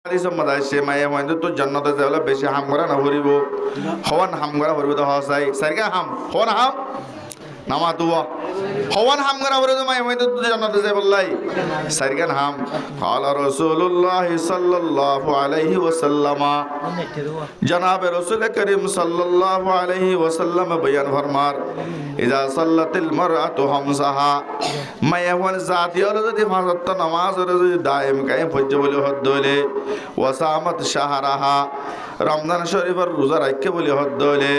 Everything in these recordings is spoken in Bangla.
হাদিস মধ্যে সে মায়ে মহিন্দু তো জান্নাতে যাওয়ালে বেশি হাম করা না ভরিব হওয়ান হাম করা ভরিব তো হসাই সারিকা হাম হওয়ান হাম নামা তুয়া হওয়ান হাম করা ভরিব মায়ে মহিন্দু তো জান্নাতে যাই বললাই সারিকা হাম ক্বালা রাসূলুল্লাহ সাল্লাল্লাহু আলাইহি ওয়াসাল্লাম জনাব রাসূল করিম সাল্লাল্লাহু আলাইহি ওয়াসাল্লাম বয়ান ফরমার ইজা সাল্লাতিল মারআতু হামসাহা মায়ে ওয়ান জাতিয়র যদি ফাজত নামাজ যদি দায়েম কায়েম ফজ্জ বলে হদ্দলে ওয়াসামাত শাহরাহা রমজান শরীফের রোজা রাখে বলে হদ্দলে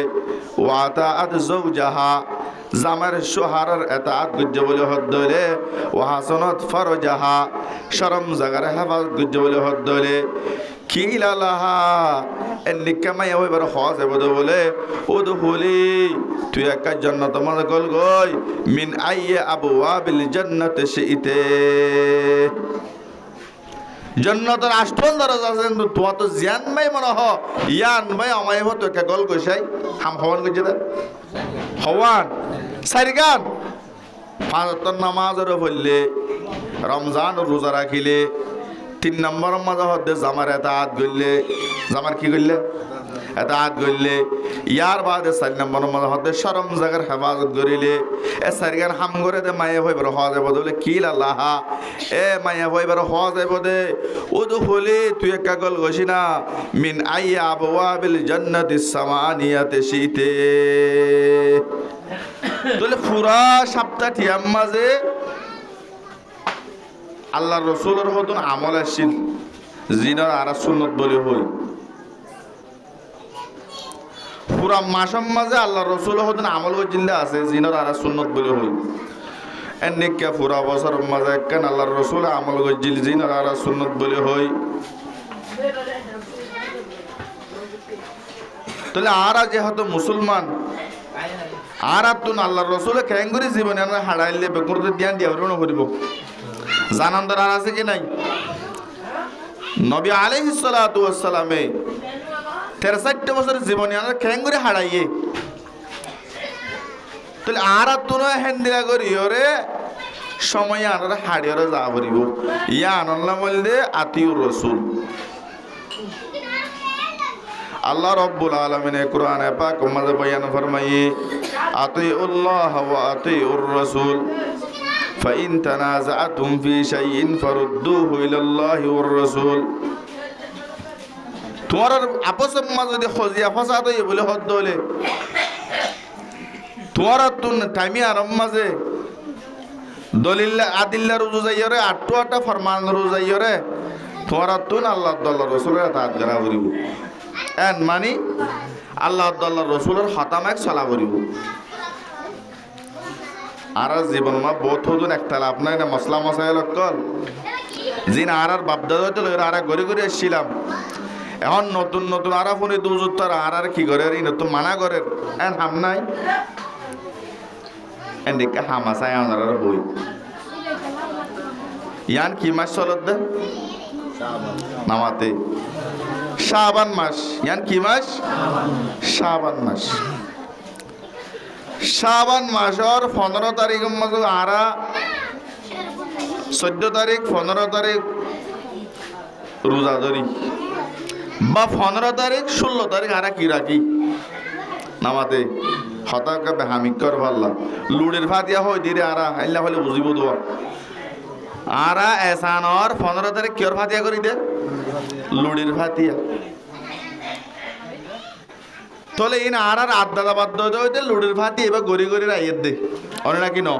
ওয়াতাআত যাওজাহা জামার সোহারার এতাআত গুজ্জ বলে হদ্দলে ওয়াহাসানাত ফারজাহা শরম জাগার হেফাজত গুজ্জ বলে হদ্দলে কিলা লাহা এনিকা মায়া হইবার হজ এবদ বলে উদখুলি তুই একা জান্নাত মনে কল গই মিন আইয়া আবওয়াবিল জান্নাতি শিইতে জান্নাতের আষ্টল দরজা আছে কিন্তু তোমার তো জিয়ান ভাই মনে হ ইয়ান ভাই আমায় হতো একা গল কইসাই হাম হওয়ান গজে দে হওয়ান সারিগান পাঁচ ওয়াক্ত নামাজের পড়লে রমজান রোজা রাখিলে 3 নম্বর মাঝে হদ্দে জামার এতাআত গইলে জামার কি গইলে এতাআত গইলে ইয়ার বাদে 4 নম্বর মাঝে হদ্দে শরম জাগার হেফাজত করিলে এ সারিগান হাম করে দে মায়ে হইবার হজে বদলে কি লাহা এ মায়ে হইবার হজে বদে উদখুলি তুই একা গল গছিনা মিন আইয়া আবওয়াবিল জান্নাতিস সামানিয়াতে শিতে তাহলে পুরা সপ্তাহটির মাঝে আল্লাহ রসুলের মতন আমল আসছিল জিনার আর সুন্নত বলে হই পুরা মাসের মাঝে আল্লাহ রসুলের মতন আমল করছিল আছে জিনার আর সুন্নত বলে হই এনেকে পুরা বছরের মাঝে কেন আল্লাহ রসুল আমল করছিল জিনার আর সুন্নত বলে হই তাহলে আর যেহেতু মুসলমান আর তুন আল্লাহ রসুল খেঙ্গুরি জীবনে আমরা হারাইলে বেকুরতে ধ্যান দিয়া করিব জানান্দর আর আছে কি নাই নবী আলাইহিস সালাতু ওয়াস সালামে 63 বছর জীবনে আমরা খেঙ্গুরি হারাইয়ে তাহলে আর তুন হেন্দিরা করি ওরে সময় আমরা হাড়িয়রে যা করিব ইয়া আনল্লাহ বললে আতিউর রাসূল আল্লাহ রব্বুল আলামিন কোরআনে পাক মধ্যে বয়ান ফরমাইয়ে আতিউল্লাহ ওয়া আতিউর রাসূল ফাইন তানাযাআতুম ফি শাইইন ফারুদ্দুহু ইলাল্লাহি ওয়ার রাসূল তোমার আপসের মাঝে যদি খজিয়া ফাসাদ হই বলে হদ হলে তোমার তুন টাইমি আরম মাঝে দলিল আদিল্লা রুজু যাইরে আটটা ফরমান রুজু যাইরে তোমার তুন আল্লাহ তাআলা রাসূলের তাআত করা করিব এন মানি আল্লাহ তাআলা রাসূলের খাতামাক সালা করিব আর জীবন মা বহুত হদুন একটা লাভ নাই না মশলা মশাইল কল জিন আর বাপদাদা তো আর গড়ি গড়ি আসছিলাম এখন নতুন নতুন আর ফোনে দুজুত্তর আর কি করে এই নতুন মানা করে এন হাম নাই এন দেখে হামাসাই আনার বই ইয়ান কি মাস চলত দে নামাতে শাবান মাস ইয়ান কি মাস শাবান মাস শাবান মাসের 15 তারিখের মাঝে আরা 14 তারিখ 15 তারিখ রোজা ধরি বা 15 তারিখ 16 তারিখ আরা কি রাখি নামাতে হতাকা বেহামিকর ভাল্লা লুড়ের ফাতিয়া হয় দিরে আরা আল্লাহ হলে বুঝিব দোয়া আরা এসানর 15 তারিখ কিয়র ফাতিয়া করি দে লুড়ির ফাতিয়া তলে ইন আর আড্ডা বাদ্য হইতে লুড়ির ফাতি এবার গড়ি গড়ি রাইয়ের দে অনে নাকি ন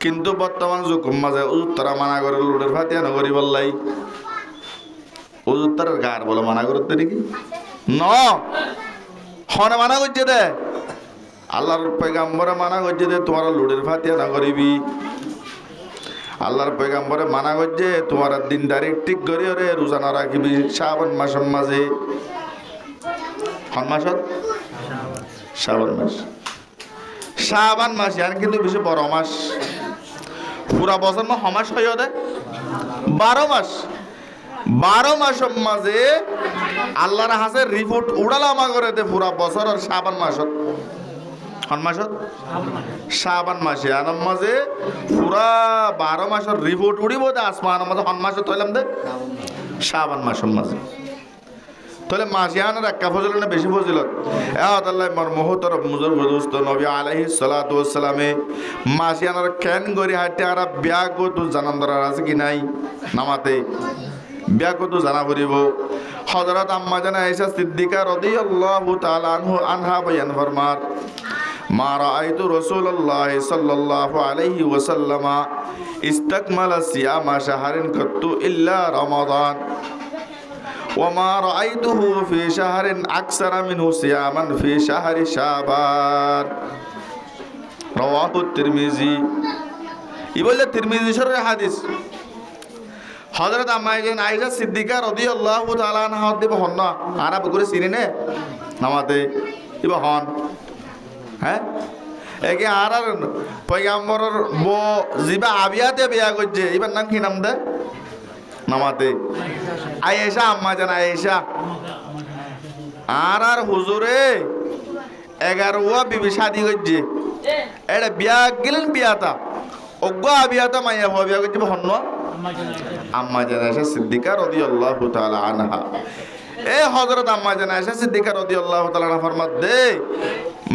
কিন্তু বর্তমান যুগ মাঝে উত্তরা মানা করে লুড়ির ফাতিয়া নগরি বললাই উত্তরের গার বলে মানা করতে নাকি ন হনে মানা করছে দে আল্লাহর পয়গাম্বরে মানা করছে দে তোমার লুড়ির ফাতিয়া না করিবি আল্লাহর পয়গাম্বরে মানা করছে তোমার দিন তারিখ ঠিক করি ওরে রোজা না রাখিবি শ্রাবণ মাসের মাঝে শ্রাবণ মাস শ্রাবণ মাস ইয়ান কিন্তু বেশি বড় মাস পুরা বছর মা হমাস হয়ে দেয় 12 মাস 12 মাসের মাঝে আল্লাহর হাসে রিপোর্ট উড়ালামা করে দে পুরা বছর আর শ্রাবণ মাসত শ্রাবণ মাসে আনম মাঝে পুরা 12 মাসের রিপোর্ট উড়িব দে আসমান মাঝে হন মাসে তৈলাম দে শাবান মাসের মাঝে তাহলে মাসিয়ানের একটা ফজিলত না বেশি ফজিলত আল্লাহ মর মুহতরম মুজর বুদুস্ত নবী আলাইহিস সালাতু ওয়াস সালামে মাসিয়ানের কেন গরি হাতে আর ব্যাগ তো জানান্দরা আছে কি নাই নামাতে ব্যাগ তো জানা করিব হযরত আম্মা জানা আয়েশা সিদ্দিকা রাদিয়াল্লাহু তাআলা আনহা বয়ান ফরমার মা রাআইতু রাসূলুল্লাহ সাল্লাল্লাহু আলাইহি ওয়াসাল্লাম ইস্তাকমালা সিয়ামা শাহরিন কাত্তু ইল্লা রমাদান وما رأيته في شهر أكثر منه صياما في شهر شعبان رواه الترمذي يقول الترمذي شرح حديث حضرت আয়েশা সিদ্দিকা রাদিয়াল্লাহু তাআলা আনহা দেব হন আরা বগুরে চিনে নামাতে ইবা হন হ্যাঁ একে আর পয়গাম্বরের বো জিবা আবিয়াতে বিয়া করছে এবার নাম কি নাম দে নামাতে আয়েশা আম্মা জান আয়েশা আর হুজুরে 11 বিবি শাদি করছে এটা বিয়া গেলেন বিয়াতা অজ্ঞ বিয়াতা মাইয়া হওয়া বিয়া করছে হন্ন আম্মা জান আয়েশা সিদ্দিকা রাদিয়াল্লাহু তাআলা আনহা এ হযরত আম্মা জান আয়েশা সিদ্দিকা রাদিয়াল্লাহু তাআলা আনহা ফরমাত দে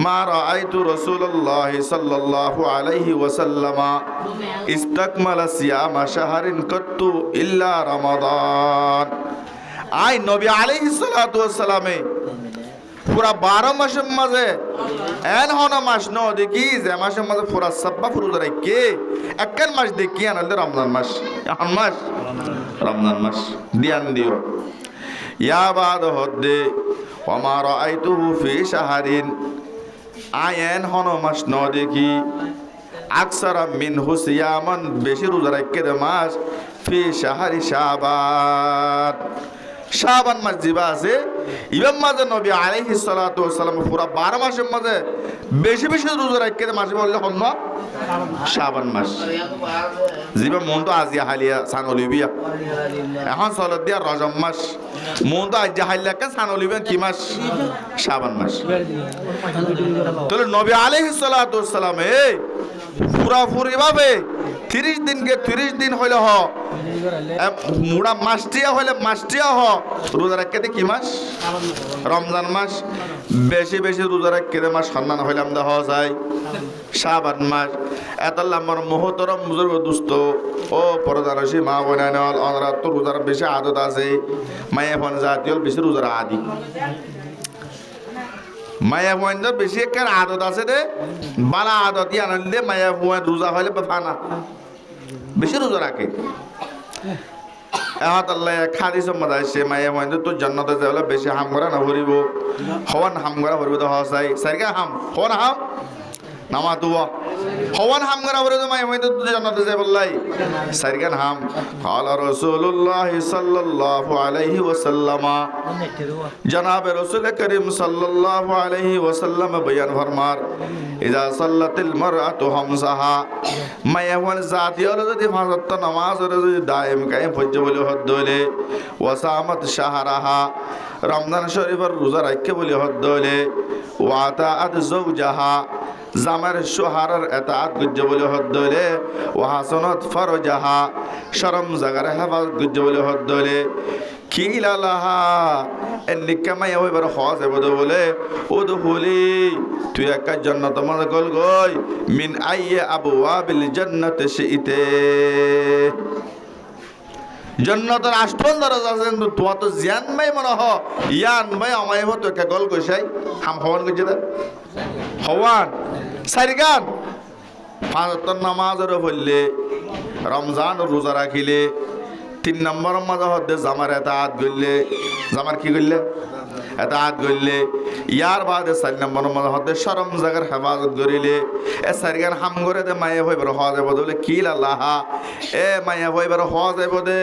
মা রাআইতু রাসূলুল্লাহ সাল্লাল্লাহু আলাইহি ওয়াসাল্লাম ইস্তাকমালা সিয়ামা শাহরিন কাত্তু ইল্লা রমাদান আই নবী আলাইহিস সালাতু ওয়াস সালামে পুরা 12 মাসের মাঝে এন হন মাস ন দেখি যে মাসের মাঝে পুরা সাব্বা ফুরুজ রাখে একখান মাস দেখি আনলে রমজান মাস এখন মাস রমজান মাস দিয়ান দিও ইয়া বাদ হদ্দে ওয়া মা রাআইতুহু ফি শাহরিন আয়েন হন মাস ন দেখি আকসারা মিন হুসিয়ামান বেশি রোজা রাখে দে মাস ফি শাহরি শাবান শাবান মাস জিবা আছে ইমাম মাঝে নবী আলাইহিস সালাতু ওয়াস সালাম পুরা 12 মাসের মাঝে বেশি বেশি রোজা রাখে দে মাস বললে হন শাবান মাস জিবা মন তো আজিয়া হালিয়া সানলিবিয়া এখন চলত দিয়া রজব মাস মন তো আজিয়া হালিয়া কে সানলিবিয়া কি মাস শাবান মাস তাহলে নবী আলাইহিস সালাতু ওয়াস সালাম পুরাপুরি ভাবে 30 দিনকে 30 দিন হইলে হ মুড়া মাসটিয়া হইলে মাসটিয়া হ রোজা রাখতে কি মাস রমজান মাস বেশি বেশি রোজা রাখতে মাস সম্মান হইলাম দা হওয়া যায় শাবান মাস এতাল্লাহ আমার মুহতরম মুজুর্গ দুস্থ ও পরদারসী মা বোনাইনল অনরা তো রোজার বেশি আদত আছে মায়ে ফোন জাতীয় বেশি রোজার আদি মায়া ফুয়ান বেশি একটা আদত আছে দে বালা আদত আনলে মায়া ফুয়ান রোজা হইলে ফানা বেশি রোজা রাখে আল্লাহ খাদিস মজাইছে মায়া ফুয়ান তো জান্নাতে যাওয়া বেশি হাম করা না ভরিব হওয়ান হাম করা ভরিব তো হওয়া চাই সারিকা হাম হওয়ান হাম নামা দুয়া হওয়ান হাম করা ভরিব মায়া ফুয়ান তো জান্নাতে যাই বললাই সারিকান হাম قال رسول الله صلى الله عليه وسلم জনাব রাসূল করিম সাল্লাল্লাহু আলাইহি ওয়াসাল্লাম বয়ান ফরমার ইযা সাল্লাতিল মারআতু হামসাহা মায়া ওয়ান জাতীয় যদি ফাজত নামাজ যদি দায়েম কায়েম ফজ্জ বলে হদ্দলে ওয়াসামাত শাহরাহা রমজান শরীফের রোজা রাখে বলে হদ্দলে ওয়াতাআত যাওজাহা জামার শুহারার এতাআত গুজ্জ বলে হদ্দলে ওয়াহাসানাত ফারজাহা শরম জাগার হেফাজত গুজ্জ বলে হদ্দলে কিলা লাহা এনিকামাই হইবার হজ এবদ বলে উদহুলি তুই একটা জান্নাত মনে গল গই মিন আইয়া আবওয়াবিল জান্নাত শিইতে জান্নাতের আষ্টন দরজা আছে কিন্তু তোমার তো জিয়ান মাই মনে হ ইয়ান মাই আমায় হতো একটা গল গইছাই হাম হওয়ান গইছে দা হওয়ান সারিগান পাঁচ নামাজের বললে রমজান রোজা রাখিলে 3 নম্বর মাঝে হদ্দে জামার এতাআত গইলে জামার কি গইলে এতাআত গইলে ইয়ার বাদে 4 নম্বর মাঝে হদ্দে শরম জাগার হেফাজত করিলে এ সারিগান হাম করে দে মায়ে হইবার হজ বদলে কি লাহা এ মায়ে হইবার হজ বদে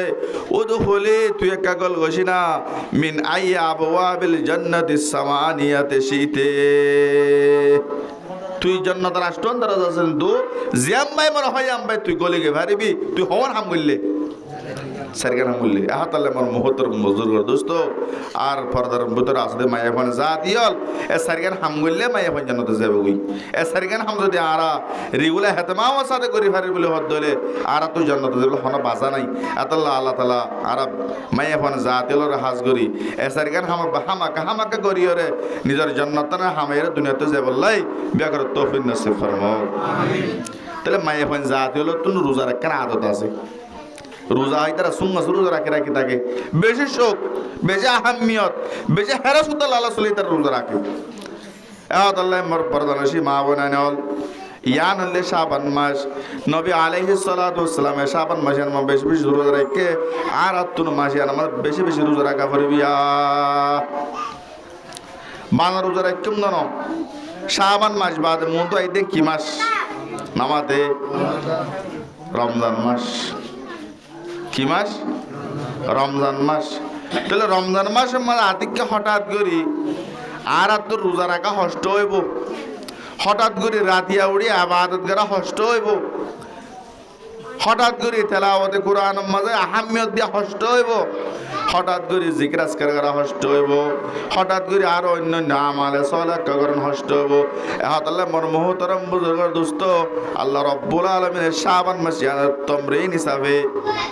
উদখুলি তুই একটা গল গছিনা মিন আইয়া আবওয়াবিল জান্নাতিস সামানিয়াতে শীতে তুই জান্নাতের আষ্টন দরজা আছে কিন্তু জিয়াম ভাই মনে হয় আম ভাই তুই গলি গে ভারিবি তুই হওয়ার হাম গইলে সারগান হাম বললি আহাতাল্লে আমার মুহূর্তের মজুর দোস্ত আর পর্দার ভিতরে আসলে মায়া ফান যা দিয়ল এ সারগান হাম গললে মায়া ফান জান্নাতে যাবে ওই এ সারগান হাম যদি আরা রেগুলা হেতমাও সাথে করি ফারি বলে হদ দলে আরা তো জান্নাতে যাবে হন বাসা নাই আতাল্লাহ আল্লাহ তাআলা আরা মায়া ফান যা দিলর হাজ করি এ সারগান হাম হামাকা করি ওরে নিজের জান্নাত না হামের দুনিয়াতে যাবে লাই বিয়া করে তৌফিক নসিব ফরমাও আমিন তাহলে মায়া ফান যা দিল তুন রোজা রাখার আদত আছে রোজা হয় তারা সুন্নাত রোজা রাখি থাকে বেশি শোক বেশি আহমিয়ত বেশি হেরাসুদ্দাল আল্লাহ সলি তার রোজা রাখে আল্লাহ মোর বরদানসি মা বোনানল ইয়ান হলে শাবান মাস নবী আলাইহিস সালাতু ওয়াসসালাম শাবান মাসের মা বেশি বেশি রোজা রাখে আর আতুন মাসে আমার বেশি বেশি রোজা রাখা পড়বিয়া বাংলা রোজা রাখ কেমন জানো শাবান মাস বাদ মন তো আইতে কি মাস নামাতে রমজান মাস কি মাস রমজান মাস তাহলে রমজান মাসে মানে আতিককে হঠাৎ করি আর তোর রোজা রাখা কষ্ট হইব হঠাৎ করে রাতিয়া উড়ি আবাদত করা কষ্ট হইব হঠাৎ করে তেলাওয়াতে কোরআন মাঝে আহমিয়ত দিয়া কষ্ট হইব হঠাৎ করে জিকির আজকার করা কষ্ট হইব হঠাৎ করে আর অন্য আমালে সালাহ করেন কষ্ট হইব আল্লাহ মোর মুহতারাম বুজুর্গ দোস্ত আল্লাহ রাব্বুল আলামিনের শাবান মাস তমরিন হিসাবে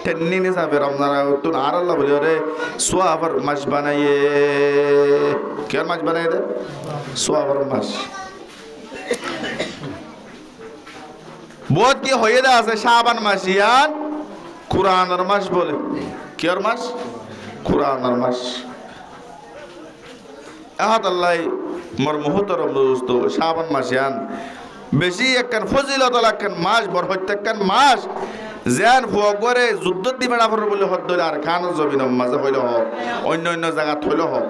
টেন্নিন হিসাবে রমজান তুন আর আল্লাহ বলি রে সোয়াবার মাস বানাইয়ে কেন মাস বানাই দে সোয়াবার মাস বহুত কি হয়ে দা আছে শাবান মাস ইয়ান কুরআনের মাস বলে কিয়ার মাস কুরআনের মাস আহাত আল্লাহ মোর মুহতারাম দোস্ত শাবান মাস ইয়ান বেশি একখান ফজিলত একখান মাস বরহত্য একখান মাস যেন ফুয়াগরে যুদ্ধ দিবে না বলে হদ দলে আর খান জমিন মাঝে হইলে হোক অন্য অন্য জায়গা হইলে হোক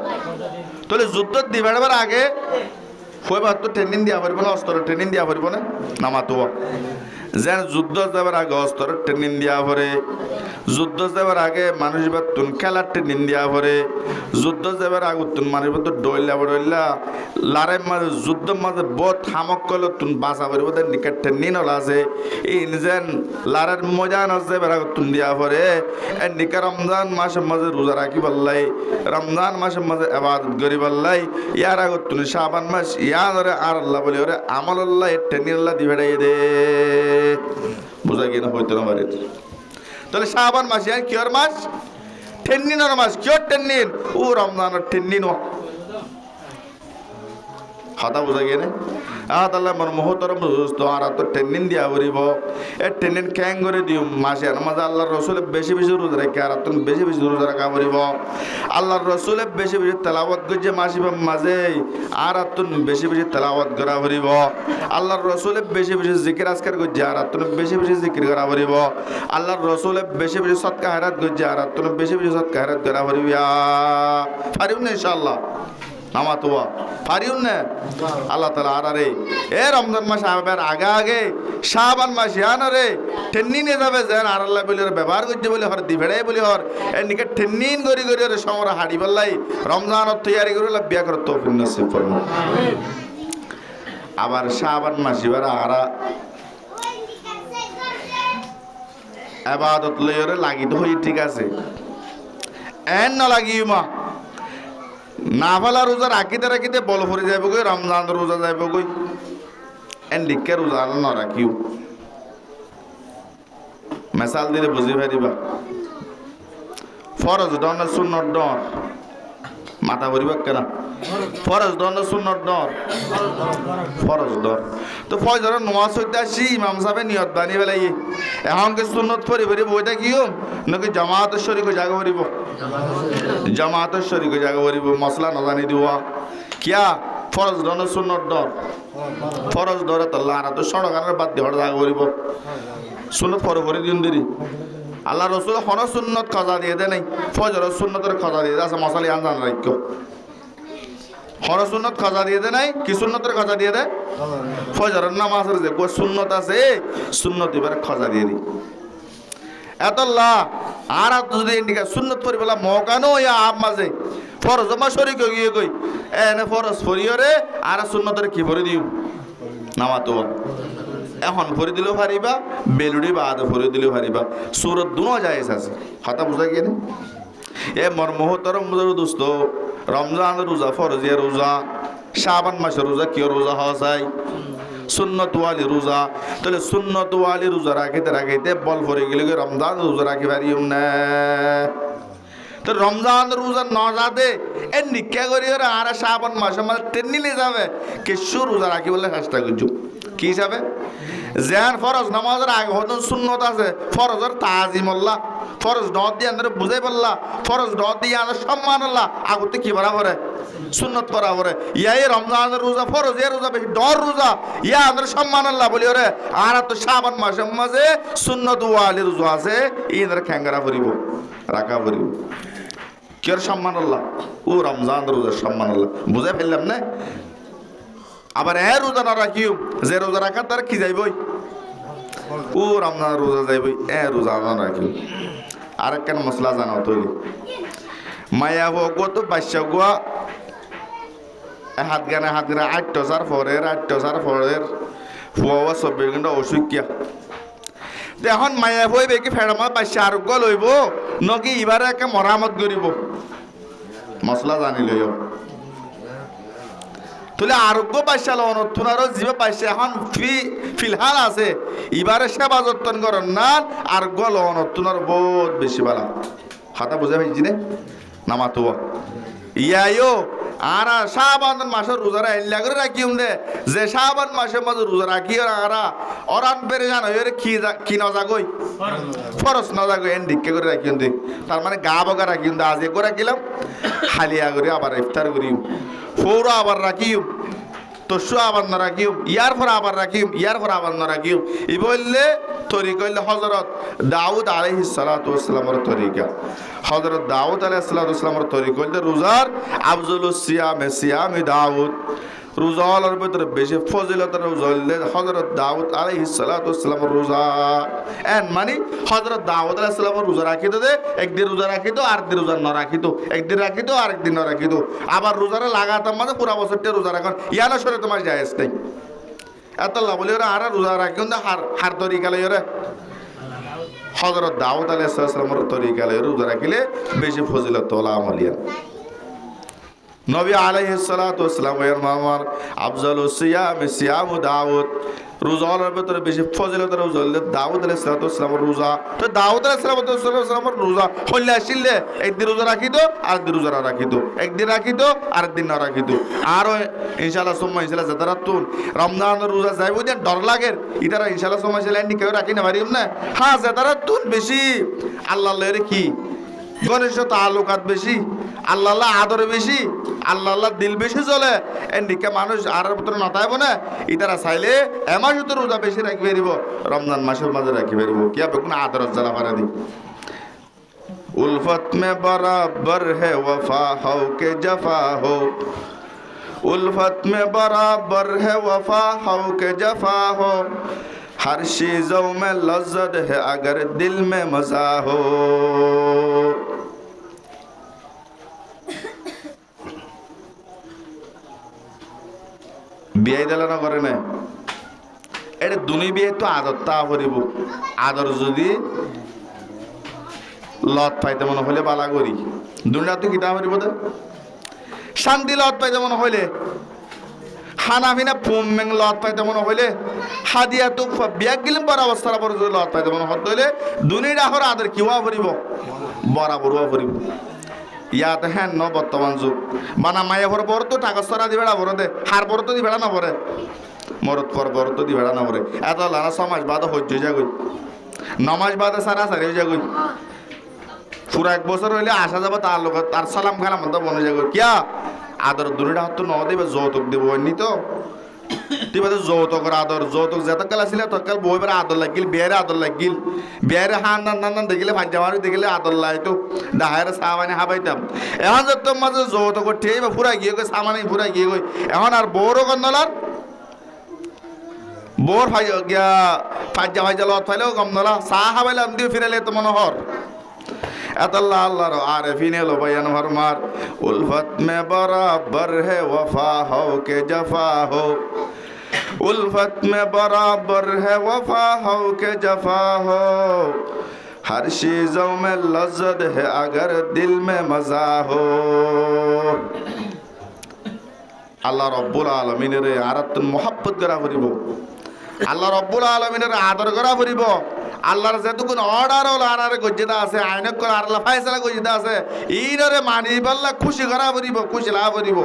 তাহলে যুদ্ধ দিবার আগে ফুয়াবার তো ট্রেনিং দিয়া পারব না অস্ত্র ট্রেনিং দিয়া পারব না নামাতো যেন যুদ্ধ যাবার আগে অস্ত্র ট্রেনিং দিয়া পরে যুদ্ধ যাবার আগে মানুষ তুন খেলার ট্রেনিং দিয়া পরে যুদ্ধ যাবার আগে তুন মানুষ ডইলা ডইলা লারের মাঝে যুদ্ধ মাঝে বহুত থামক করলো তুন বাঁচা পড়ব তার নিকেট ট্রেনিং হল আছে এই যেন লারের মজান যাবার আগে তুন দিয়া পরে এর নিকা রমজান মাসের মাঝে রোজা রাখি পারলাই রমজান মাসের মাঝে আবাদত করি পারলাই ইয়ার আগে তুন শাবান মাস ইয়ার আর আল্লাহ বলি ওরে আমল আল্লাহ এর ট্রেনিং আল্লাহ দিবেড়াই দে বুঝা গিয়ে না হইতে না পারে তাহলে শাবান মাস ইয়ার কিয়র মাস টেন্নিনের মাস কিয়র টেন্নিন ও রমজানের টেন্নিন হাতা বুঝা গিয়ে না আল্লাহ আমার মুহতারাম দোস্ত আর তো টেন্নিন দিয়া পড়িব এ টেন্নিন ক্যাং করে দিও মাসের মাঝে আল্লাহর রসুলের বেশি বেশি রোজা রাখে আর তুমি বেশি বেশি রোজা রাখা পড়িব আল্লাহর রসুলের বেশি বেশি তেলাওয়াত করছে মাসিবার মাঝে আর তুমি বেশি বেশি তেলাওয়াত করা পড়িব আল্লাহর রসুলের বেশি বেশি জিকির আজকার করছে আর তুমি বেশি বেশি জিকির করা পড়িব আল্লাহর রসুলের বেশি বেশি সৎকা হারাত করছে আর তুমি বেশি বেশি সৎকা হারাত করা পড়িব পারিব না ইনশাআল্লাহ নামাতোয়া পারিও না আল্লাহ তাআলা আর রে এ রমজান মাস আবার আগে শাবান মাস ইয়ান রে টেন্নিন যাবে যেন আর আল্লাহ বলি ব্যবহার করতে বলি হর দিবেড়াই বলি হর এর নিকে টেন্নিন করি রে সমরা হাড়ি বললাই রমজানের তৈয়ারি করে বিয়া করে তৌফিক নসিব করুন আমিন আবার শাবান মাস এবার আরা ইবাদত লইরে লাগিত হই ঠিক আছে এন না লাগিও মা নাফালা রোজা রাখিতে বল ভরে যাইব গই রমজান রোজা যাইব গই এন লিখে রোজা না রাখিও মিসাল দিলে বুঝি পারিবা ফরজ ডন সুন্নত ডন মাথা ভরিবা কেনা ফরজ ডন সুন্নত ডন ফরজ ডন তো ফজর নামাজ হইতে আসি ইমাম সাহেব নিয়ত বানি বেলাই এখন কে সুন্নত পড়ি বইটা কিও নাকি জামাত শরীক জায়গা ভরিব জামাত শরীক জায়গা ভরিব মশলা না জানি দিওয়া কিয়া ফরজ ডন সুন্নত ডন ফরজ ডরে তো লারা তো সড়কানের বাদ দিয়ে জায়গা ভরিব সুন্নত পরে ভরি দিন দিদি আল্লাহ রসুল হন সুন্নত খাজা দিয়ে দে নাই ফজর সুন্নতের খাজা দিয়ে দে আছে মশালি আনজান রাখ্য হন সুন্নত খাজা দিয়ে দে নাই কি সুন্নতের খাজা দিয়ে দে ফজরের নামাজের যে সুন্নত আছে সুন্নত এবারে খাজা দিয়ে দি এতল্লা আর যদি ইন্ডিকা সুন্নত পরি বলা মকানো ইয়া আপ মাঝে ফরজ মা শরীক গিয়ে কই এনে ফরজ পরিয়রে আর সুন্নতের কি ভরে দিও নামাতো এখন ভরে দিলেও পারিবা, বেলুড়ি বাদ ভরে দিলেও পারিবা। সুরত দুনো জায়েজ আছে। কথা বুঝা গিয়ে এ মর মোহতরম দোস্ত, রমজান রোজা ফরজিয়া রোজা, শাবান মাসের রোজা কিয় রোজা হওয়া যায়? সুন্নত ওয়ালি রোজা। তাহলে সুন্নত ওয়ালি রোজা রাখিতে রাখিতে বল পরে গেলে রমজান রোজা রাখি পারিম না। তো রমজান রোজা ন যাতে এ নিকা করি আর শাবান মাসে মাঝে টেনিলে যাবে কিছু রোজা রাখি বলে চেষ্টা করছো। কি হিসাবে? যেন ফরজ নামাজের আগে হতো সুন্নত আছে, ফরজের তাজিমল্লাহ, ফরজ ডট দিয়ে আনতে বুঝাই পারলা, ফরজ ডট দিয়ে আনতে সম্মান আল্লাহ আগতে কি করা করে? সুন্নত করা করে। ইয়াই রমজানের রোজা ফরজ, এ রোজা বেশি ডর রোজা, ইয়া আনতে সম্মান আল্লাহ বলি ওরে। আর তো শাবান মাসের মাঝে সুন্নত ওয়ালি রোজা আছে, ইনার খ্যাঙ্গারা করিব, রাখা করিব। কের সম্মান আল্লাহ? ও রমজান রোজার সম্মান আল্লাহ বুঝাই ফেললাম না? আবার এ রোজা না রাখিও, যে রোজা রাখার তার কি যাইবই? ও রমজান রোজা যাইবই, এ রোজা না রাখিও। আর কেন মশলা জানাও তৈরি মায়া হোক তো বাচ্চা গোয়া হাত গানে 8টার পরের ফুয়া 24 ঘন্টা অসুখিয়া। এখন মায়া হইবে কি ফেরামা বাচ্চা আরোগ্য লইব নকি এবারে একে মরামত করিব? মশলা জানি লইব তাহলে আরোগ্য পাইসা লনতুন আরো জীব পাইছে এখন ফিলহাল আছে এবারে সেবা যত্ন করেন না আরোগ্য লনতুন আর বহুত বেশি বালা। হাতা বুঝে পাইছি নে নামাতো ইয়াইও আর শাবান মাসের রোজা এল্লা করে রাখিম দে যে শাবান মাসের মাঝে রোজা রাখি আরা অরান পেরে জানো এর কি না যাগই ফরজ না যাগই এন দিকে করে রাখিম দে। তার মানে গা বগা রাখিম দে, আজ করে রাখিলাম হালিয়া করে আবার ইফতার করিম, ফৌরা আবার রাখিম, তসু আবার না রাখিম, ইয়ার পর আবার রাখিম, ইয়ার পর আবার না রাখিম। ই বললে তরিকা হইলে হযরত দাউদ আলাইহিস সালাতু ওয়াস সালামের তরিকা। হযরত দাউদ আলাইহিস সালাতু ওয়াস সালামের তরিকা হইলে রোজার আফজলুস সিয়ামে দাউদ। রোজার ভিতরে বেশি ফজিলতের রোজা হইলে হযরত দাউদ আলাইহিস সালাতু ওয়াস সালামের রোজা। এন মানে হযরত দাউদ আলাইহিস সালামের রোজা রাখিত দে, একদিন রোজা রাখিত আর দিন রোজা না রাখিত, একদিন রাখিত আর একদিন না রাখিত। আবার রোজারে লাগাতাম মানে পুরা বছরটা রোজা রাখার ইয়ানা সরে তোমার জায়েজ নাই। এতলা বলি ওরা আর রোজা রাখি হার তরিকা লই ওরা হযরত দাউদ আলাইহিস সালামের তরিকা লই রোজা রাখিলে বেশি ফজিলত ওলা আমলিয়া। নবী আলাইহিস সালাতু ওয়াস সালাম এর মামার আফজালুস সিয়ামু দাউদ। রোজার ভিতরে বেশি ফজিলতের রোজা হইলে দাউদ আলাইহিস সালাতু ওয়াস সালামের রোজা। তো দাউদ আলাইহিস সালামের রোজা হইলে আসিলে একদিন রোজা রাখিত আর দিন রোজা না রাখিত, একদিন রাখিত আর একদিন না রাখিত। আর ইনশাআল্লাহ সুম্মা ইনশাআল্লাহ জাদারাতুন রমজানের রোজা যাইব যে ডর লাগে ইতারা ইনশাআল্লাহ সুম্মা ইনশাআল্লাহ এন্ড কেউ রাখি না পারিম না। হ্যাঁ জাদারাতুন বেশি আল্লাহর কি ঘনিষ্ঠ তালুকাত বেশি, আল্লাহ আদর বেশি, আল্লাহ দিল বেশি চলে এদিকে মানুষ আর ভিতরে নাতাইব না। ইতারা চাইলে এমাস তো রোজা বেশি রাখি পারিব, রমজান মাসের মাঝে রাখি পারিব। কি হবে কোনো আদর জ্বালা পারা দি। উলফত মে বরাবর হে ওয়ফা হো কে জফা হো, উলফত মে বরাবর হে ওয়ফা হো কে জফা হো, हर चीजों में लज्जत है अगर दिल में मजा हो। বিয়ে দিলে না করে না এটা দুনি বিয়ে তো আদর তা করিব। আদর যদি লত পাইতে মনে হলে বালা করি দুনিয়া তো কিতা করিব দে শান্তি লত পাইতে মনে হইলে খানা পিনা পুমেং লত পাইতে মনে হইলে হাদিয়া তো বিয়াক গেলাম বড় অবস্থার পর যদি লত পাইতে মনে হইলে দুনিয়া হর আদর কিওয়া করিব বরাবর করিব। ইয়াতে হ্যাঁ ন বর্তমান যুগ বানা মায়া ভর বর তো টাকা সরা দিবেড়া ভরে দে হার বর তো দিবেড়া না ভরে মরত পর বর তো দিবেড়া না ভরে এত লানা সমাজ বাদ হইতে যাগই নমাজ বাদে সারা সারি যাগই পুরা 1 বছর হইলে আসা যাব তার লোক তার সালাম খালাম তো মনে যাগই কিয়া আদর দুনিয়া হাত তো ন দেবে যৌতুক দেব নি তো তিবাতে যৌতুকের আদর যৌতুক যেত কাল আসলে তৎকাল বইবার আদর লাগিল বিয়ারে আদর লাগিল বিয়ারে হান নান দেখিলে ভাজ্জামারি দেখিলে আদর লাইতো ডাহারে সামানে হাবাইতাম। এখন যত মাঝে যৌতুক ঠিক বা ফুরা গিয়ে গই সামানে ফুরা গিয়ে গই এখন আর বড় কন্নলার বোর ভাই গিয়া ফাজ্জা ভাইজা লত ফাইলেও কম নলা চা হাবাইলাম দিয়ে ফিরালে তো মনোহর अतल्ला अल्लाह आरिफीन लो बयान फरमार उल्फत में बराबर है वफा हो के जफा हो उल्फत में बराबर है वफा हो के जफा हो हर चीजों में लज्जत है अगर दिल में मजा हो আল্লাহ রব্বুল আলামিনের আরাতুন মুহাব্বত করা করিব আল্লাহ রব্বুল আলামিনের আদর করা করিব আল্লাহর যেটুকুন অর্ডার হল আরারে গজ্জিতা আছে আইনক করে আল্লাহ ফায়সালা গজ্জিতা আছে ইনরে মানি বল্লা খুশি করা করিব খুশি লাভ করিব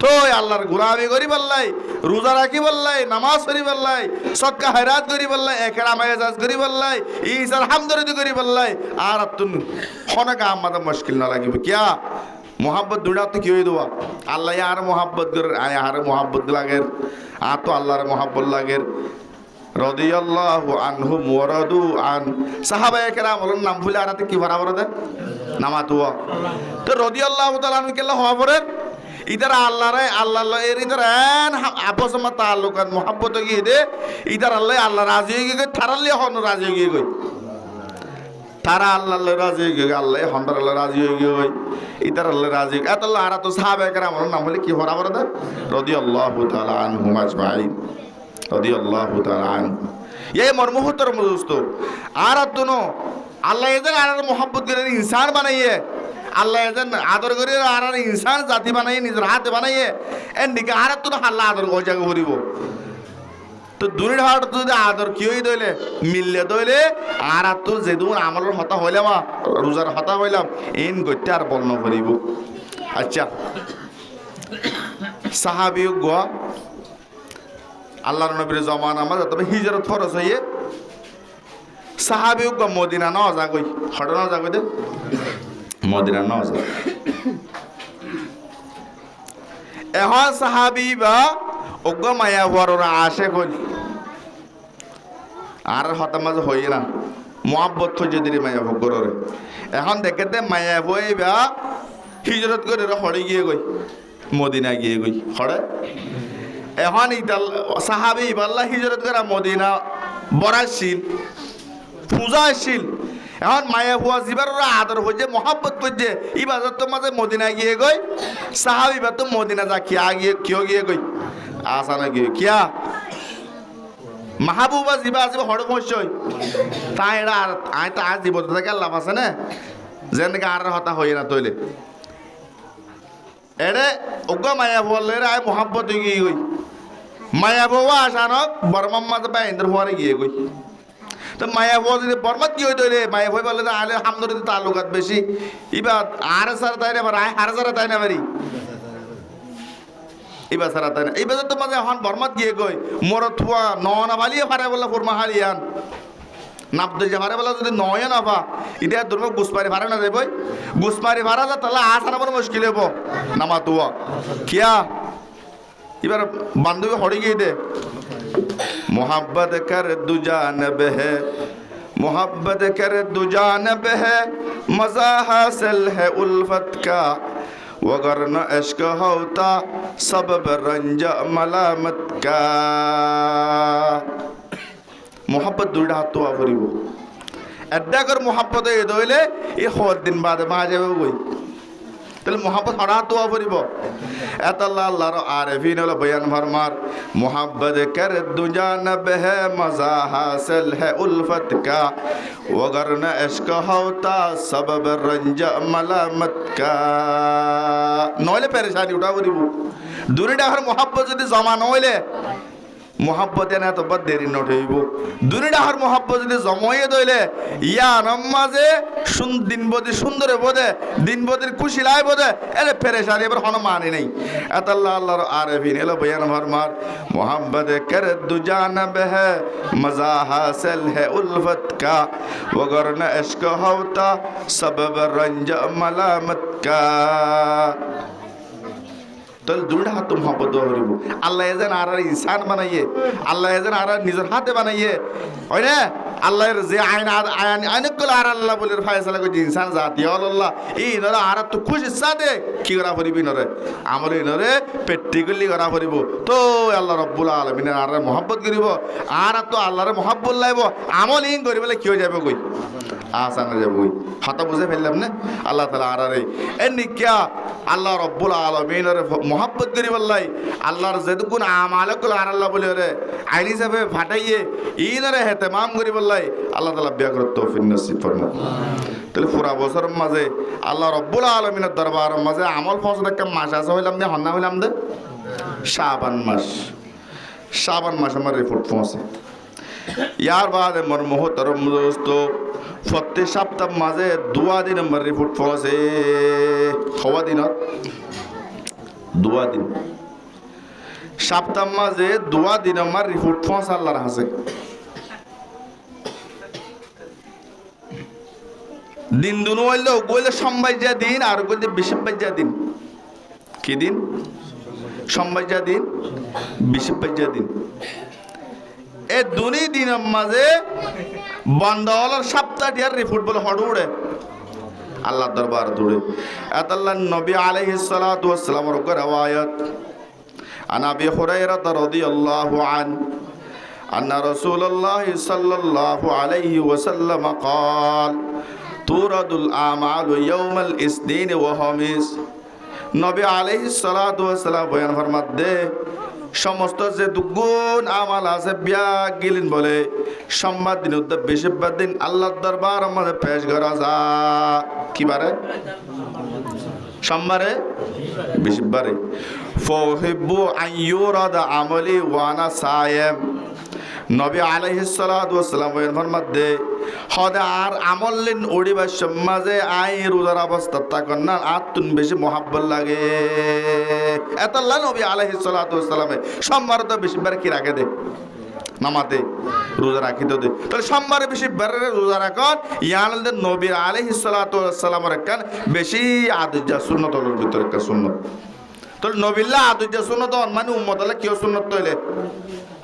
তো আল্লাহর গোলামি করি বল্লাই রোজা রাখি বল্লাই নামাজ পড়ি বল্লাই সদকা খয়রাত করি বল্লাই একরাম এজাজ করি বল্লাই ঈসা আলহামদুলিল্লাহ করি বল্লাই আরাতুন খনকা আমাদের মুশকিল না লাগিব কিয়া मोहब्बत दुड़ा तो क्यों दुआ अल्लाह यार मोहब्बत कर यार मोहब्बत लागेर आ तो अल्लाह रे मोहब्बत लागेर रदियल्लाहु अन्हु मुरदु आन साहाबाए केराम बोलन नाम भूले आराते की बराबर दे नामात हुआ तो रदियल्लाहु ताआला अन्हु केला हवा परे इधर अल्लाह एर इधर एन आपस में ताल्लुकात मोहब्बत की दे इधर अल्लाह राजी हो गए थारले हन राजी हो गए तारा अल्लाह राजी हो गए अल्लाह हंडर अल्लाह राजी हो गए इधर अल्लाह राजी एत अल्लाह आरा तो साहबे केराम नाम बोले की बराबर दे रदियल्लाहु ताआला अन्हुम अजमाइन रदियल्लाहु ताआला अन्हु ये मरमुहतर दोस्तों आरा दोनों अल्लाह इधर आरा मोहब्बत करे इंसान बनाइए अल्लाह इधर आदर करे आरा इंसान जाति बनाइए निजर हाथ बनाइए एन निका आरा तो अल्लाह आदर को जगह करिबो तो दूरी हाट तो आदर क्यों दइले मिलले दइले आरा तो जेदुन আমলের হতা হইলাম রোজার হতা হইলাম ইন গত্যা আর বর্ণ করিব আচ্ছা সাহাবী গো আল্লাহর নবীর জামানা আমাদের তবে হিজরত ফরজ হইয়ে সাহাবী গো মদিনা না যা কই হড় না যা কই দে মদিনা না যা এখন সাহাবী বা ওগো মায়া হওয়ার আশে কই আর হতা মাঝে হই না মোহাব্বত তো যদি মায়া ভগরে এখন দেখতে মায়া হইবা হিজরত করে হড়ে গিয়ে গই মদিনা গিয়ে গই হড়ে এখন ইতাল সাহাবী আল্লাহ হিজরত করে মদিনা বরাশিল পূজাশীল এখন মায়া হুয়া জিবার আদর হইছে মোহাব্বত করছে ইবাদত তো মাঝে মদিনা গিয়ে গই সাহাবী বা তো মদিনা যা কি আগিয়ে কিও গিয়ে গই আসা না গিয়ে কিয়া মাহবুবা জিবা আসিব হড় পৌঁছই তাই এটা আর আই তো আজ জীবত থেকে লাভ আছে না যেনকে আর হতা হই না তৈলে এড়ে ওগো মায়া বললে আই মোহাব্বত গিয়ে গই মায়া বাবা আসানক বর্মাম মাঝে বা ইন্দ্র হওয়ারে গিয়ে গই তো মায়া বাবা যদি বর্মাত কি হই তৈলে মায়া বই বললে আলে হামদুলিল্লাহ তালুকাত বেশি ইবা আর সার তাই না আই হার সারা তাই না বাড়ি ইবা সারা তাই না ইবা তো মাঝে হন বর্মাত গিয়ে গই মোর থুয়া ননা বালিয়ে ফারে বললা ফুরমা হালিয়ান নাপদে যে ফারে বললা যদি নয় না পা ইটা দুর্গ গুসপারি ফারে না দেবই গুসপারি ফারা যা তাহলে আসার বড় মুশকিল হবো নামা তুয়া কিয়া এবার বান্ধবী হড়ে গিয়ে দে मोहब्बत कर दू जानब है मोहब्बत कर दू जानब है मज़ा हासिल है उल्फत का वगरन इश्क होता सबब रंज मलामत का मोहब्बत दुड़ा तो आवरिबो अड्डा कर मोहब्बत ये दोले ये बहुत दिन बाद माजे गई তাহলে মোহাব্বত হঠাৎ দোয়া করিব এত আল্লাহ আল্লাহর আরিফিন হলো বয়ান ফরমার মোহাব্বত কর দু জানব হে মজা হাসিল হে উলফত কা ওগরনা ইশক হোতা সবব রঞ্জ মালামত কা নইলে পেরেশানি উঠা করিব দুনিটা হর মোহাব্বত যদি জমা নইলে মোহাব্বত এনে তো বদ দেরি নট হইব দুনিটা হর মোহাব্বত যদি জমাইয়ে দইলে ইয়া নমাজে দিন বদি সুন্দরে বোধে দিন বদির খুশি লাই বোধে এলে পেরেশানি এবার হন মানে নেই এত আল্লাহ আল্লাহর আরিফিন এলো বয়ান ফরমার মোহাব্বত কর দু জানব হে মজা হাসিল হে উলফত কা वगरना इश्क होता सबब रंज मलामत का तो दुड़ा हाथ मोहब्बत करिब আল্লাহ এজন আর ইনসান বানাইয়ে আল্লাহ এজন আর নিজের হাতে বানাইয়ে হয় না আল্লাহর যে আইন আইনগুলো আর আল্লাহ বলে ফয়সালা করে ইনসান জাতি আল্লাহ এই নরে আর তো খুশি সাথে কি করা করিবি নরে আমলে নরে পেট্টিগুলি করা করিব তো আল্লাহ রাব্বুল আলামিন আর মোহব্বত করিব আর তো আল্লাহর মোহব্বত লাইব আমল ইন করিবলে কি হয়ে যাবে কই আসান যাবে কই হাতা বুঝে ফেললাম না আল্লাহ তাআলা আর এ নিকিয়া আল্লাহ রব্বুল আলামিনের মোহাব্বত করি বললাই আল্লাহর যেটুকুন আমালকুল আর আল্লাহ বলে রে আইন হিসাবে ফাটাইয়ে ইনারে হেতেমাম করি বললাই আল্লাহ তাআলা বিয়া করতে তৌফিক নসিব ফরমাক। তাহলে পুরা বছরের মাঝে আল্লাহ রব্বুল আলামিনের দরবারের মাঝে আমল ফসল একটা মাস আছে হইলাম দে হন্না হইলাম দে শাবান মাস। শাবান মাস আমার রিপোর্ট পৌঁছে ইয়ার বাদে মোর মোহতরম দোস্ত প্রত্যেক সপ্তাহ মাঝে 2 দিন আমার রিপোর্ট পৌঁছে হওয়া দিনত 2 দিন সপ্তাহ মাঝে 2 দিন আমার রিপোর্ট পৌঁছে আল্লাহর হাসে দিন দুনো হইলো কইলে সম্বাইজা দিন আর কইলে বিশিবাইজা দিন কি দিন সম্বাইজা দিন বিশিবাইজা দিন এই দুনি দিনের মাঝে বন্ধওয়ালার সপ্তাহটিয়ার রিপোর্ট বলে হড় উড়ে আল্লাহ দরবার দৌড়ে এত আল্লাহ নবী আলাইহিস সালাতু ওয়াস সালামের রওয়ায়াত আন আবি হুরায়রা রাদিয়াল্লাহু আন আন্না রাসূলুল্লাহ সাল্লাল্লাহু আলাইহি ওয়াসাল্লাম قال তুরাদুল আমালু ইয়াউমাল ইসনিন ওয়া খামিস। নবী আলাইহিস সালাতু ওয়াস সালাম বয়ান ফরমাতে সমস্ত যে দুগুণ আমাল আছে বিয়া গিলিন বলে সোমবার দিন উদ্যোগ বেশিরভাগ দিন আল্লাহর দরবার আমাদের পেশ করা যা কি বারে সোমবারে বেশিরভাগে ফহিব্বু আইয়ুরাদা আমলি ওয়ানা সায়েম। নবী আলাইহিস সালাতু ওয়াস সালাম ফরমাতে হদা আর আমলিন ওড়িবার সমাজে আই রোজার অবস্থা তখন না আতুন বেশি মোহাব্বত লাগে এত আল্লাহ নবী আলাইহিস সালাতু ওয়াস সালামে সোমবার তো বেশিবার কি রাখে দে নামাতে রোজা রাখি তো দে তাহলে সোমবারে বেশি বারে রোজা রাখত ইয়ানলে নবী আলাইহিস সালাতু ওয়াস সালামের কান বেশি আদুজা সুন্নতের ভিতর একটা সুন্নত তাহলে নবিল্লাহ আদুজা সুন্নত মানে উম্মত আল্লাহ কিও সুন্নত তইলে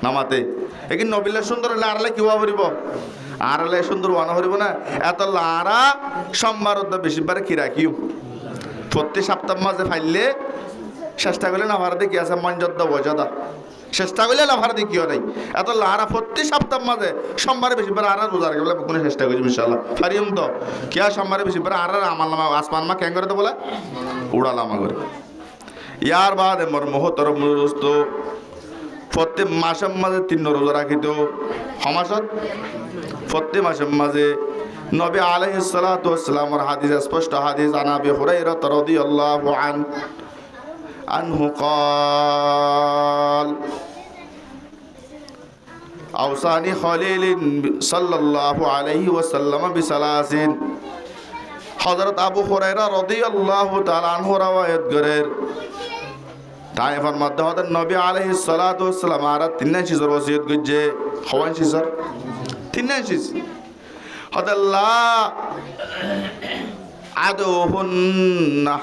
নামাতে একি নবিল্লাহ সুন্দর হলে আরলে কি হওয়া পড়িব আরলে সুন্দর ওয়ানা হরিব না এত লারা সোমবার বেশিবারে কি রাখিও প্রত্যেক সপ্তাহ মাঝে ফাইলে চেষ্টা করলে না ভারতে কি আছে মঞ্জদা ওয়াজাদা চেষ্টা করলে না ভারতে কিও নাই এত লারা প্রত্যেক সপ্তাহ মাঝে সোমবারে বেশিবার আর রোজা রাখবে কোনো চেষ্টা করছি ইনশাআল্লাহ ফারিম তো কিয়া সোমবারে বেশিবার আর আমাল নামা আসমান মা কেন করে তো বলে উড়ালামা করে ইয়ার বাদে মোর মোহতরম দোস্ত প্রত্যেক মাসের মাঝে 3 রোজা রাখিত সমাজত প্রত্যেক মাসের মাঝে নবী আলাইহিস সালাতু ওয়াস সালামের হাদিস স্পষ্ট হাদিস আন আবি হুরায়রা রাদিয়াল্লাহু আনহু قال আওসানি খলিল সাল্লাল্লাহু আলাইহি ওয়াসাল্লাম বিসালাসিন। হযরত আবু হুরায়রা রাদিয়াল্লাহু তাআলা আনহু রওয়ায়াত করেন তাই ফরমাতে হযরত নবী আলাইহিস সালাতু ওয়াস সালাম আর 3 চিজের ওসিয়ত করছে হওয়ান চিজের 3 চিজ হদাল্লাহ আদুহুন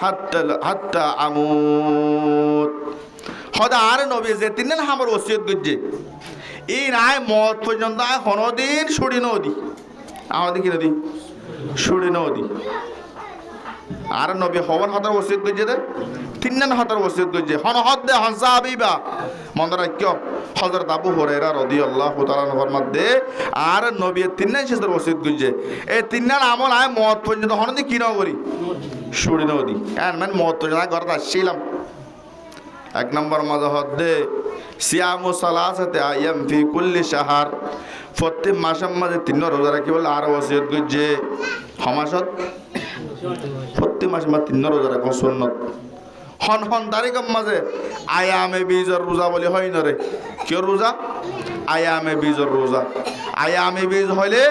হাত্তা আমুত হদা আর নবী যে 3 হামর ওসিয়ত করছে এই নাই মত পর্যন্ত হনদিন ছুড়ি নদী আমাদের কি নদী ছুড়ি নদী আর নবী হওয়ার হাতার ওসিয়ত করছে দে 3 হাতার ওসিয়ত করছে হন হদ দে হন সাহাবীবা মনে রাখিও হযরত আবু হুরায়রা রাদিয়াল্লাহু তাআলা ফরমাতে আর নবী 3 চিজের ওসিয়ত করছে এই 3 আমল আয় মত পর্যন্ত হনদি কি না করি ছুড়ি নদী এন মানে মত পর্যন্ত ঘরটা আসছিলাম 1 নম্বর মাঝে হদ দে সিয়ামু সালাসাতে আইয়াম ফি কুল্লি শাহর প্রত্যেক মাসের মাঝে 3 রোজা রাখি বলে আর ওসিয়ত করছে সমাজত প্রত্যেক মাসে মাত্র 3 রোজা রাখো সুন্নত হন হন তারিখের মাঝে আয়ামে বীজর রোজা বলে হয় না রে কেউ রোজা আয়ামে বীজর রোজা আয়ামে বীজ হইলে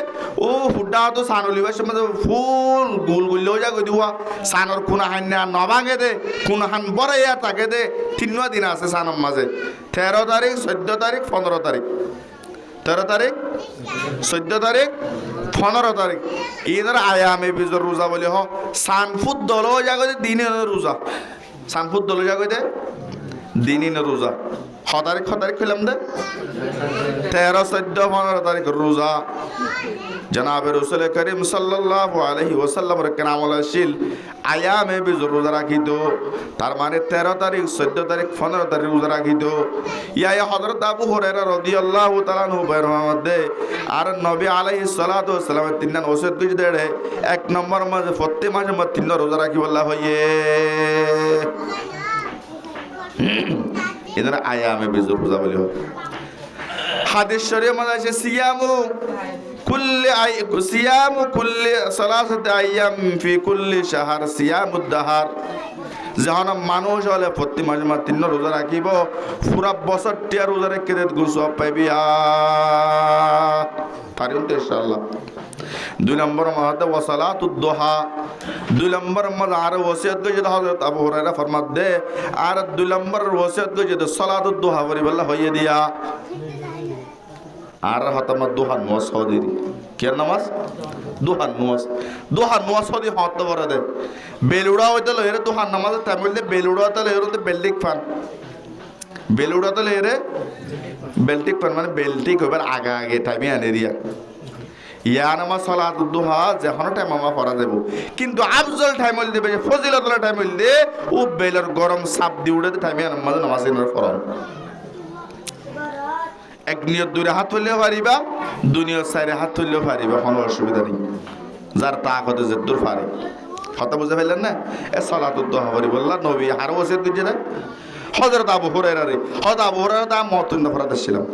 ও হুডা তো সানলিবার সময় ফুল গোল গোল যা গই দিওয়া সানর কোনা হান না নভাঙে দে কোনা হান বড়াইয়া তাকে দে 3 দিন আছে সানর মাঝে 13 তারিখ 14 তারিখ 15 তারিখ 13 তারিখ 14 তারিখ 15 তারিখ এদের আয়ামে বীজর রোজা বলে হ সানফুদ দল জাগতে দিনের রোজা সানফুদ দল জাগতে দিনের রোজা হ তারিখ খেলাম দে 13 14 15 তারিখ রোজা জনাবে রাসূল করিম সাল্লাল্লাহু আলাইহি ওয়াসাল্লামের কেরামল আসিল আয়ামে বীজর রোজা রাখিত তার মানে 13 তারিখ 14 তারিখ 15 তারিখ রোজা রাখিত ইয়া হযরত আবু হুরায়রা রাদিয়াল্লাহু তাআলা আনহু বর্ণনা আর নবী আলাইহিস সালাতু ওয়াস সালাম 3 ওসিয়ত করে দেড়ে 1 নম্বর মাঝে প্রত্যেক মাসে 3 রোজা রাখি বলা হইয়ে এদের আয়ামে বিজুর রোজা বলি হয়। হাদিস শরীফে মধ্যে আছে সিয়ামু কুল্লি সালাসাতি আইয়াম ফি কুল্লি শাহর সিয়ামুদ দাহার। যখন মানুষ হলে প্রতি মাসে 3 রোজা রাখিব, পুরা বছরটি রোজা রেখে সব পাইবি পারিব তো ইনশাআল্লাহ। 2 নম্বর মধ্যে ওয়াসালাতুদ দুহা। 2 নম্বর মধ্যে আর ওসিয়ত করে যেটা হযরত আবু হুরায়রা ফরমাত দে, আর 2 নম্বর ওসিয়ত করে যেটা সালাতুদ দুহা পরিবল্লা হইয়ে দিয়া। আর হতামত দুহান নামাজ হদিরি কে নামাজ দুহান নামাজ হদি হত বড় দে বেলুড়া হইতে লহেরে দুহান নামাজ তাই বলতে বেলুড়া তো লহেরে বেল্টিক ফান বেলুড়া তো লহেরে বেল্টিক ফান মানে বেল্টিক হইবার আগে আগে টাইমে আনে দিয়া ইয়া নামাজ সালাতুদ দুহা যখন টাইম আমা পড়া দেব, কিন্তু আফজল টাইম হইল দিবে ফজিলতুল টাইম হইল দে ও বেলর গরম সাপ দি উড়ে টাইমে নামাজ এর ফরন। এক নিয়ত 2 হাত তুললেও পারিবা, 2 নিয়ত 4 হাত তুললেও পারিবা, কোনো অসুবিধা নেই। যার তাকতে যদ্দুর পারে কথা বুঝে ফেললেন না। এ সালাতুদ দুহা পড়ি বললা নবী আর ওসিয়ত দিতে না হযরত আবু হুরায়রা রে হযরত আবু হুরায়রা তা মতন ফরাদ ছিলাম।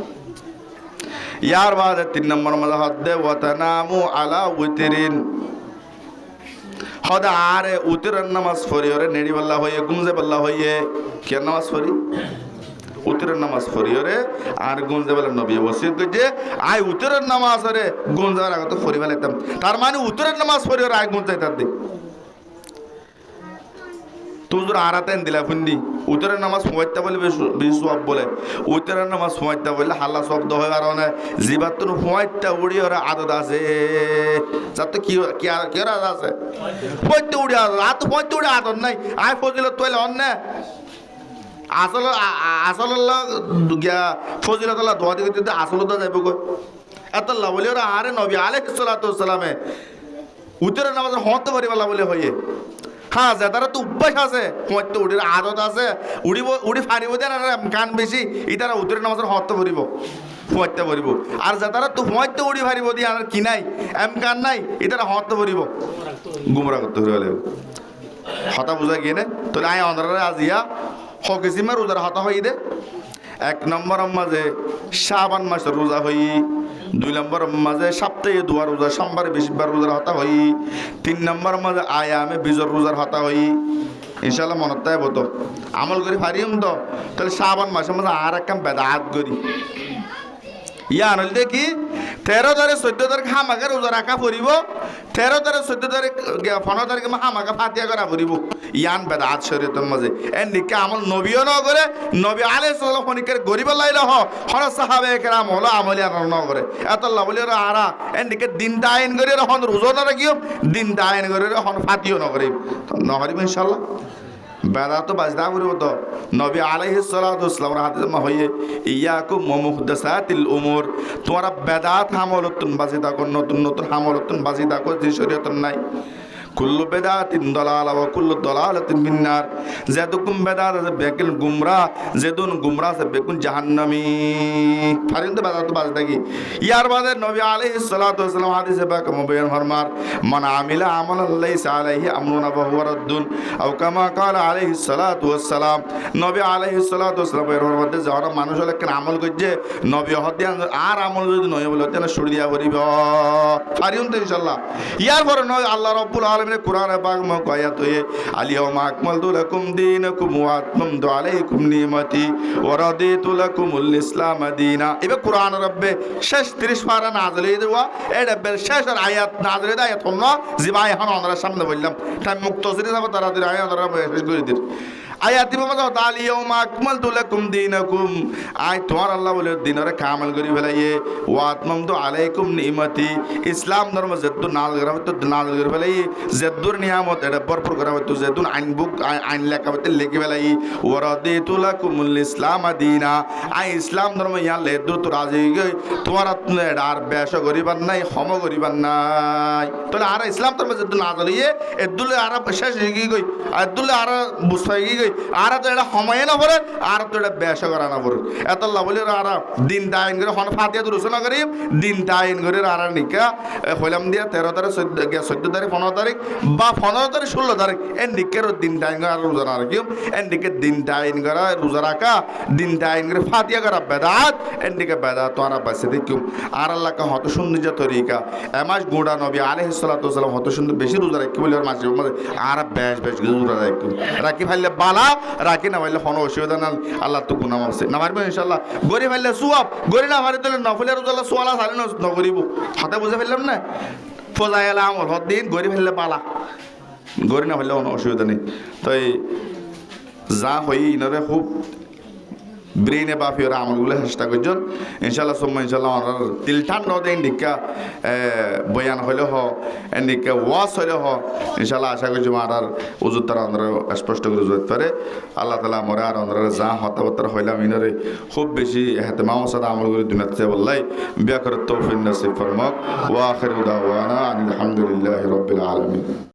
ইয়ার বাদে 3 নম্বর মধ্যে হদ্দে ওয়াতানামু আলা উতিরিন। হদা আরে উতিরের নামাজ পড়ি ওরে নেড়ি বল্লা হইয়ে গুমজে বল্লা হইয়ে কে নামাজ পড়ি উত্তরের নামাজ পড়িওরে আর গুঞ্জে বলে নবী ওসিয়ত কইছে আই উত্তরের নামাজ রে গুঞ্জার আগে তো পড়ি ফেলাইতাম, তার মানে উত্তরের নামাজ পড়িওরে আই গুঞ্জাইতার দে তুজুর আরাতেন দিলা ফুন্দি উত্তরের নামাজ পড়তে বলে বেশি সওয়াব বলে উত্তরের নামাজ পড়তে বলে হাল্লা শব্দ হয় কারণে জিবাতুর পড়তে উড়ি ওরে আদত আছে যাতে কি কি আদত আছে পড়তে উড়ি আদত আর তো পড়তে উড়ি আদত নাই আই ফজিলত তোলে অন্য আসল ফজিলত দোয়া দিতে আসলত যাইব কই এত বলি ওরা আরে নবী আলাইহিস সালাতু ওয়াস সালামে উত্তরের নামাজ হতে পারিবালা বলে হইয়ে হ্যাঁ যারা তো অভ্যাস আছে পড়তে উড়ির আদত আছে উড়ি ফারিব দেন কান বেশি ইতারা উত্তরের নামাজের হতে পারিব পড়তে পারিব, আর যারা তো পড়তে উড়ি ফারিব দিয়ে আর কি নাই এম কান নাই ইতারা হতে পারিব গুমরা করতে হলে হতা বুঝা গিয়ে নে তাহলে আয় অন্ধ্রে আজিয়া হকিসিমা রোজার হতা হই দে। 1 নম্বর মাঝে শাবান মাসের রোজা হই, 2 নম্বর মাঝে সপ্তাহে 2 রোজা সোমবার বৃহস্পতিবার রোজার হতা হই, 3 নম্বর মাঝে আয়ামে বিজর রোজার হতা হই। ইনশাআল্লাহ মনত তাইব তো আমল করি পারিম তো তাহলে শাবান মাসের মাঝে আর এক কাম বেদাত করি ইয়া আনল দেখি 13 তারিখ 14 তারিখ হামাকে রোজা রাখা পড়িব, 13 তারিখ 14 তারিখ 15 তারিখে হামাকে ফাতিয়া করা পড়িব ইয়ান বেদাত শরীয়তের মাঝে এর নিকে আমল নবীও ন করে নবী আলাইহিস সালাম ফনিকের গরিব লাইল হ হর সাহাবে কেরাম হলো আমলি আর ন করে এত আল্লাহ বলি আরা এর নিকে দিন দাইন করে হন রোজা না রাখিও দিন দাইন করে হন ফাতিও ন করে ন হরিব ইনশাআল্লাহ। বেদাত তো বাজদা করিব তো নবী আলাইহিস সালাতু ওয়াস সালাম হাদিসে মা হইয়ে ইয়াকুম মুহদাসাতিল উমুর, তোমরা বেদাত আমলতুন বাজিদা কর নতুন নতুন আমলতুন বাজিদা কর যে শরীয়তের নাই। কুল্লু বেদাতিন দালালা ওয়া কুল্লু দালালাতিন ফিন্নার, যেদুকুম বেদাত আছে বেকুন গুমরাহ যেদুন গুমরাহ আছে বেকুন জাহান্নামী। ফারিন তো বেদাত বাজদা কি ইয়ার বাদে নবী আলাইহিস সালাতু ওয়াস সালাম হাদিসে পাক মুবাইয়ান ফরমার মান আমিলা আমালান লাইসা আলাইহি আমরুনা ফাহুয়া রাদ্দুন আও কামা ক্বালা আলাইহিস সালাতু ওয়াস সালাম। নবী আলাইহিস সালাতু ওয়াস সালাম এর মধ্যে যারা মানুষ হলে কেন আমল করছে নবী হদিয়ান আর আমল যদি নয় বলে তেনা ছুড়ি দিয়া করিব ফারিন তো ইনশাআল্লাহ। ইয়ার পরে নয় আল্লাহ রাব্বুল আলামিন কুরআনে পাক ম কয়াত হয়ে আলিয়াউমা আকমালতু লাকুম দীনাকুম ওয়া আতমামতু আলাইকুম নি'মাতি ওয়া রাদিতু লাকুমুল ইসলাম দীনা। এবে কুরআন রব্বে শেষ 30 পারা নাযিল হয়ে দেওয়া এটা শেষ আয়াত নাযিল হয়ে আয়াত হলো জিবা এখন আমরা সামনে বললাম তাই মুক্তসির যাব তারা দিন আয়াত আমরা শেষ করে দিই আয়াতি বাবা আলিয়াউমা আকমালতু লাকুম দীনাকুম আই তোমার আল্লাহ বলে দিনরে কামাল করি ফেলাইয়ে ওয়া আতমামতু আলাইকুম নি'মাতি ইসলাম ধর্ম যেদু নাল করা হতো নাল করে ফেলাই যেদুর নিয়ামত এটা ভরপুর করা হতো যেদুন আইন বুক আইন লেখা হতে লিখে ফেলাই ওয়া রাদিতু লাকুমুল ইসলাম দীনা আই ইসলাম ধর্ম ইয়া লেদু তো রাজি গই তোমার আর বেশ করিবার নাই হম করিবার নাই তাহলে আর ইসলাম ধর্ম যেদু না চলিয়ে এদুলে আর শেষ হয়ে গই এদুলে আর বুঝাই গই আর তো এটা সময়ে না পড়ে আর তো এটা বেশ করা না পড়ে এত লাভলি আর দিন টাইম করে হন ফাতিয়া তো না করি দিন টাইম করে আর নিকা হইলাম দিয়া 13 তারিখ 14 তারিখ 15 তারিখ বা 15 তারিখ 16 তারিখ এর নিকের দিন টাইম করে আর রোজা না রাখি এর নিকে দিন টাইম করা রোজা রাখা দিন টাইম করে ফাতিয়া করা বেদাত এর নিকে বেদাত তো আর বাসে দেখুম আর আল্লাহ কা হত সুন্দর যে তরিকা এমাস গোড়া নবী আলাইহিস সালাতু ওয়াস সালাম হত সুন্দর বেশি রোজা রাখি বলে আর মাসের মধ্যে আর বেশ বেশ রোজা রাখি রাখি ফেললে বালা রাখি না ফেললে কোনো অসুবিধা না আল্লাহ তো গুনাহ মাফছে না মারবে ইনশাআল্লাহ গরি ফেললে সুয়াব গরি না মারি দিলে নফলের রোজা সোয়ালা সারি ন করিব হাতে বুঝে ফেললাম না ফজাই এলা আমল হত দিন গরি ফেললে বালা গরি না ফেললে কোনো অসুবিধা নেই তাই যা হই ইনরে খুব ব্রেইনে বাফি ওরা আমলগুলো চেষ্টা করছেন ইনশাল্লাহ সোম্মা ইনশাল্লাহ আমার তিলঠান নদে ইন্ডিকা বয়ান হইলে হ ইন্ডিকা ওয়াশ হইলে হ ইনশাল্লাহ আশা করছি আর উজুর তারা আমরা স্পষ্ট করে উজুর পারে আল্লাহ তালা আমরা আর আমরা যা হতাবতার হইলাম ইনরে খুব বেশি হাতে মামা সাদা আমলগুলো দুনিয়াতে বললাই বিয়া করে তৌফিক নসিব ফরমাক ওয়া আখিরু দাওয়ানা আলহামদুলিল্লাহি রাব্বিল আলামিন।